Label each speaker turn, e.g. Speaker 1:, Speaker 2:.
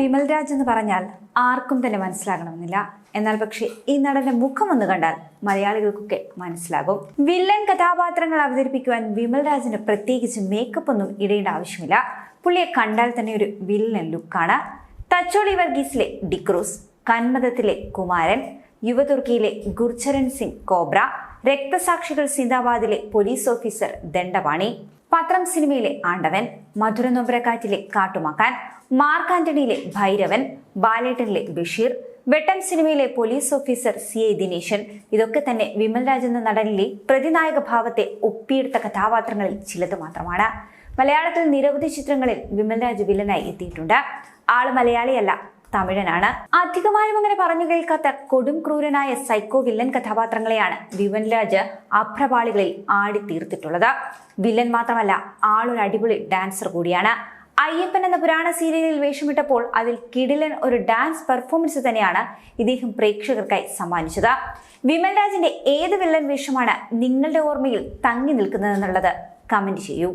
Speaker 1: വിമൽ രാജ് എന്ന് പറഞ്ഞാൽ ആർക്കും തന്നെ മനസ്സിലാകണമെന്നില്ല. എന്നാൽ പക്ഷേ ഈ നടന്റെ മുഖം ഒന്ന് കണ്ടാൽ മലയാളികൾക്കൊക്കെ മനസ്സിലാകും. വില്ലൻ കഥാപാത്രങ്ങൾ അവതരിപ്പിക്കുവാൻ വിമൽ രാജിന് പ്രത്യേകിച്ച് മേക്കപ്പ് ഒന്നും ഇടേണ്ട ആവശ്യമില്ല. പുള്ളിയെ കണ്ടാൽ തന്നെ ഒരു വില്ലൻ ലുക്കാണ്. തച്ചോളി വർഗീസിലെ ഡിക്രൂസ്, കന്മദത്തിലെ കുമാരൻ, യുവതുർക്കിയിലെ ഗുർചരൺ സിംഗ് കോബ്ര, രക്തസാക്ഷികൾ സിന്ദാബാദിലെ പോലീസ് ഓഫീസർ ദണ്ഡപാണി, പത്രം സിനിമയിലെ ആണ്ടവൻ, മധുര നൊമ്പരക്കാറ്റിലെ കാട്ടുമാക്കാൻ, മാർക്ക് ആന്റണിയിലെ ഭൈരവൻ, ബാലേട്ടനിലെ ബഷീർ, വെട്ടം സിനിമയിലെ പോലീസ് ഓഫീസർ CI ദിനേശൻ, ഇതൊക്കെ തന്നെ വിമൽ രാജ് എന്ന നടനിലെ പ്രതിനായക ഭാവത്തെ ഒപ്പിയെടുത്ത കഥാപാത്രങ്ങളിൽ ചിലത് മാത്രമാണ്. മലയാളത്തിൽ നിരവധി ചിത്രങ്ങളിൽ വിമൽ രാജ് വില്ലനായി എത്തിയിട്ടുണ്ട്. ആള് മലയാളിയല്ല, തമിഴനാണ്. അധികമായും അങ്ങനെ പറഞ്ഞു കേൾക്കാത്ത കൊടും ക്രൂരനായ സൈക്കോ വില്ലൻ കഥാപാത്രങ്ങളെയാണ് വിമൽ രാജ് അഭ്രപാളികളിൽ ആടിത്തീർത്തിട്ടുള്ളത്. വില്ലൻ മാത്രമല്ല, ആളൊരു അടിപൊളി ഡാൻസർ കൂടിയാണ്. അയ്യപ്പൻ എന്ന പുരാണ സീരിയലിൽ വേഷമിട്ടപ്പോൾ അതിൽ കിടിലൻ ഒരു ഡാൻസ് പെർഫോമൻസ് തന്നെയാണ് ഇദ്ദേഹം പ്രേക്ഷകർക്കായി സമ്മാനിച്ചത്. വിമൽ രാജിന്റെ ഏത് വില്ലൻ വേഷമാണ് നിങ്ങളുടെ ഓർമ്മയിൽ തങ്ങി നിൽക്കുന്നതെന്നുള്ളത് കമന്റ് ചെയ്യൂ.